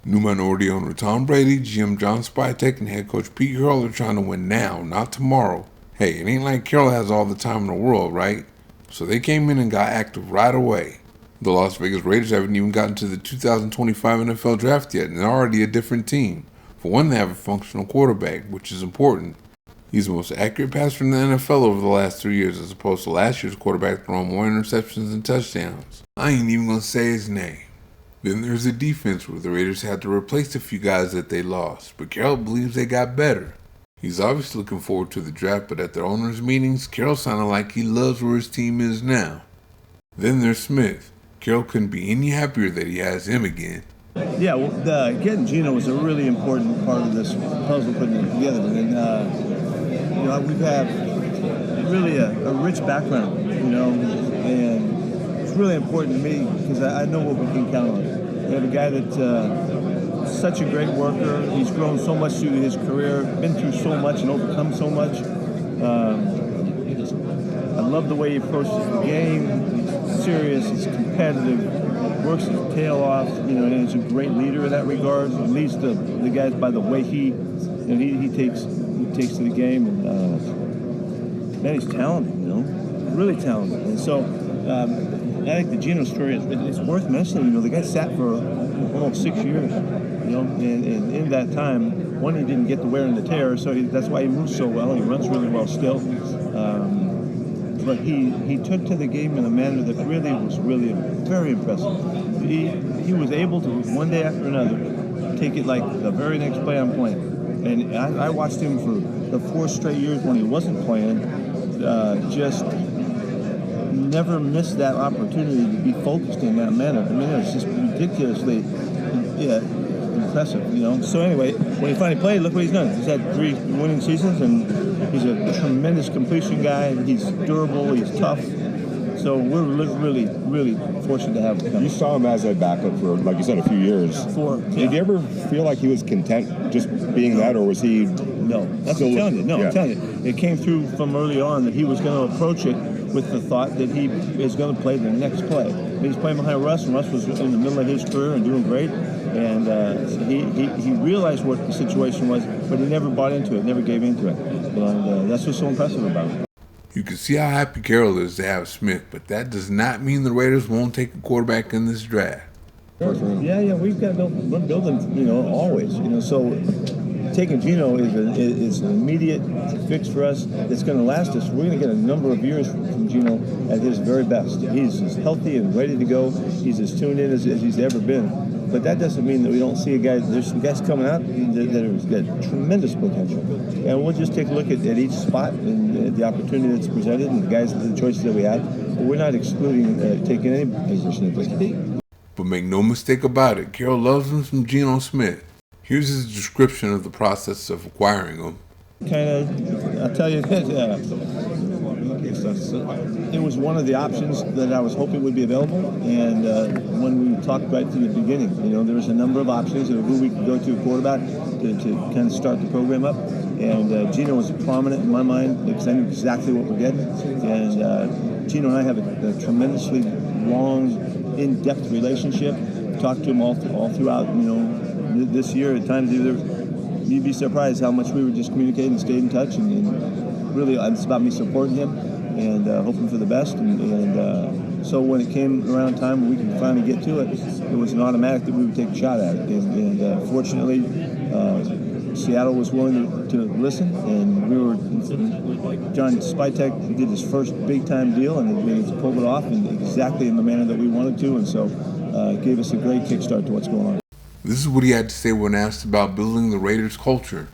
New minority owner Tom Brady, GM John Spytek, and head coach Pete Carroll are trying to win now, not tomorrow. Hey, it ain't like Carroll has all the time in the world, right? So they came in and got active right away. The Las Vegas Raiders haven't even gotten to the 2025 NFL Draft yet, and they're already a different team. For one, they have a functional quarterback, which is important. He's the most accurate passer in the NFL over the last 3 years, as opposed to last year's quarterback throwing more interceptions than touchdowns. I ain't even gonna say his name. Then there's the defense, where the Raiders had to replace a few guys that they lost, but Carroll believes they got better. He's obviously looking forward to the draft, but at their owners' meetings, Carroll sounded like he loves where his team is now. Then there's Smith. Carroll couldn't be any happier that he has him again. Yeah, well, getting Gino was a really important part of this puzzle, putting it together. And we've had really a rich background, and it's really important to me because I know what we can count on. We have a guy that's such a great worker. He's grown so much through his career, been through so much and overcome so much. I love the way he approaches the game. He's serious, he's competitive, works his tail off, and he's a great leader in that regard. He leads the guys by the way he takes to the game, and man, he's talented, really talented. And so I think the Gino story is worth mentioning. The guy sat for almost 6 years, and in that time, one, he didn't get the wear and the tear, so that's why he moves so well. He runs really well still. But he took to the game in a manner that was very impressive. He was able to, one day after another, take it like the very next play I'm playing. And I watched him for the 4 straight years when he wasn't playing, just never missed that opportunity to be focused in that manner. I mean, it was just ridiculously impressive, So anyway, when he finally played, look what he's done. He's had 3 winning seasons, and he's a tremendous completion guy. He's durable, he's tough. So we're really, really fortunate to have him. You saw him as a backup for, like you said, a few years. Did you ever feel like he was content just being that, or was he? No, that's what I'm telling you. No, I'm telling you. It came through from early on that he was going to approach it with the thought that he is going to play the next play. He's playing behind Russ, and Russ was in the middle of his career and doing great. And he realized what the situation was, but he never bought into it, never gave into it. And that's what's so impressive about him. You can see how happy Carroll is to have Smith, but that does not mean the Raiders won't take a quarterback in this draft. Yeah, we're building, always, So taking Gino is an immediate fix for us. It's going to last us. We're going to get a number of years from Gino at his very best. He's as healthy and ready to go. He's as tuned in as he's ever been. But that doesn't mean that we don't see a guy. There's some guys coming out that have got tremendous potential. And we'll just take a look at each spot and the opportunity that's presented and the choices that we have. But we're not excluding taking any position at this point. But make no mistake about it, Carroll loves him some Geno Smith. Here's his description of the process of acquiring him. I'll tell you that it was one of the options that I was hoping would be available. And when we talked right from the beginning, there was a number of options of who we could go to a quarterback to kind of start the program up. And Gino was prominent in my mind because I knew exactly what we're getting. And Gino and I have a tremendously long, in-depth relationship. Talked to him all throughout, this year. At times, you'd be surprised how much we were just communicating and stayed in touch. And really, it's about me supporting him and hoping for the best. And so when it came around time we could finally get to it, it was an automatic that we would take a shot at it. And fortunately, Seattle was willing to listen, and John Spytek did his first big-time deal, and he pulled it off exactly in the manner that we wanted to, and so it gave us a great kickstart to what's going on. This is what he had to say when asked about building the Raiders culture.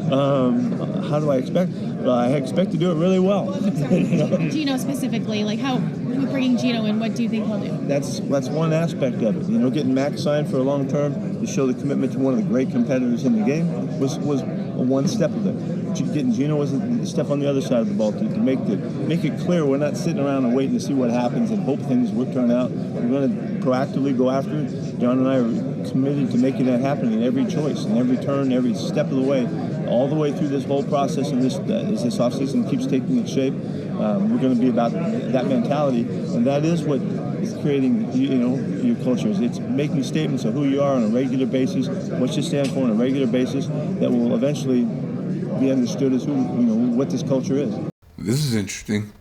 How do I expect? I expect to do it really well. Gino specifically, how bringing Gino in, what do you think he'll do? That's one aspect of it. Getting Max signed for a long term to show the commitment to one of the great competitors in the game was one step of it. Getting Gino was a step on the other side of the ball to make it clear we're not sitting around and waiting to see what happens and hope things will turn out. We're going to proactively go after it. John and I are committed to making that happen in every choice, in every turn, every step of the way, all the way through this whole process. And as this offseason keeps taking its shape, we're going to be about that mentality, and that is what It's creating, your cultures. It's making statements of who you are on a regular basis, what you stand for on a regular basis, that will eventually be understood as what this culture is. This is interesting.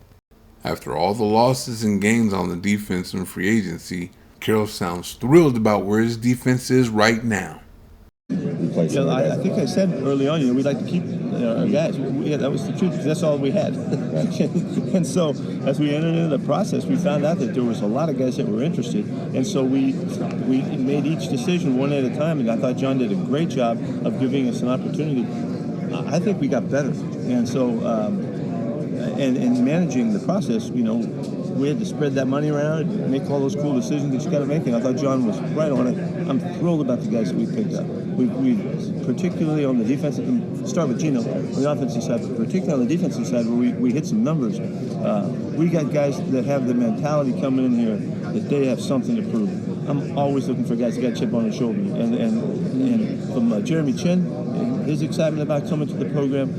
After all the losses and gains on the defense in free agency, Carroll sounds thrilled about where his defense is right now. I think I said early on, we'd like to keep our guys. That was the truth, because that's all we had. And so, as we entered into the process, we found out that there was a lot of guys that were interested. And so we made each decision one at a time, and I thought John did a great job of giving us an opportunity. I think we got better. And so, and managing the process, we had to spread that money around and make all those cool decisions that you got to make. And I thought John was right on it. I'm thrilled about the guys that we picked up. We particularly on the defensive, start with Gino on the offensive side, but particularly on the defensive side where we hit some numbers. We got guys that have the mentality coming in here that they have something to prove. I'm always looking for guys that got a chip on their shoulder. And from Jeremy Chin, his excitement about coming to the program,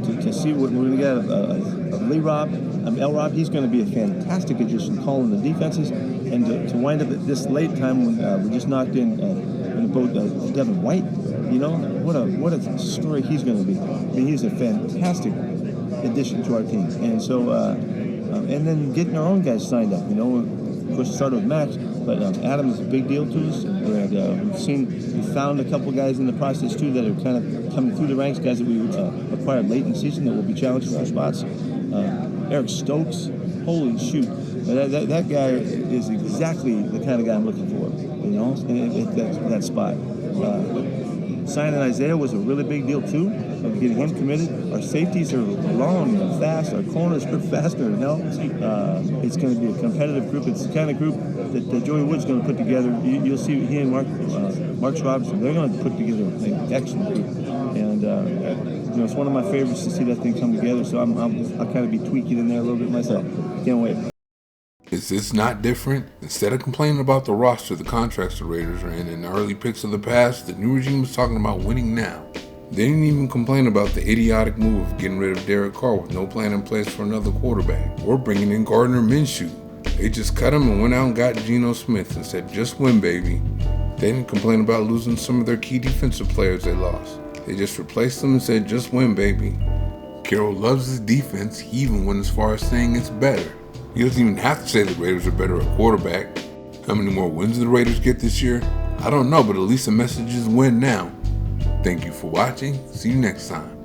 to see what we're going to get Lee Rob, L-Rob, he's going to be a fantastic addition calling the defenses. And to wind up at this late time when we just knocked in both Devin White, what a story he's going to be. I mean, he's a fantastic addition to our team. And so, and then getting our own guys signed up, of course it started with Max, but Adam is a big deal to us. We found a couple guys in the process too that are kind of coming through the ranks, guys that we acquired late in the season that will be challenging for spots. Eric Stokes, holy shoot. That guy is exactly the kind of guy I'm looking for, at that spot. Signing Isaiah was a really big deal too, of getting him committed. Our safeties are long and fast. Our corners are faster than hell. It's going to be a competitive group. It's the kind of group that Joey Wood's going to put together. You'll see he and Mark Robinson, they're going to put together an excellent group. And it's one of my favorites to see that thing come together. So I'll kind of be tweaking in there a little bit myself. Can't wait. Is this not different? Instead of complaining about the roster the contracts the Raiders are in and the early picks of the past, the new regime is talking about winning now. They didn't even complain about the idiotic move of getting rid of Derek Carr with no plan in place for another quarterback, or bringing in Gardner Minshew. They just cut him and went out and got Geno Smith and said, just win, baby. They didn't complain about losing some of their key defensive players they lost. They just replaced them and said, just win, baby. Carroll loves his defense. He even went as far as saying it's better. He doesn't even have to say the Raiders are better at quarterback. How many more wins do the Raiders get this year? I don't know, but at least the message is win now. Thank you for watching. See you next time.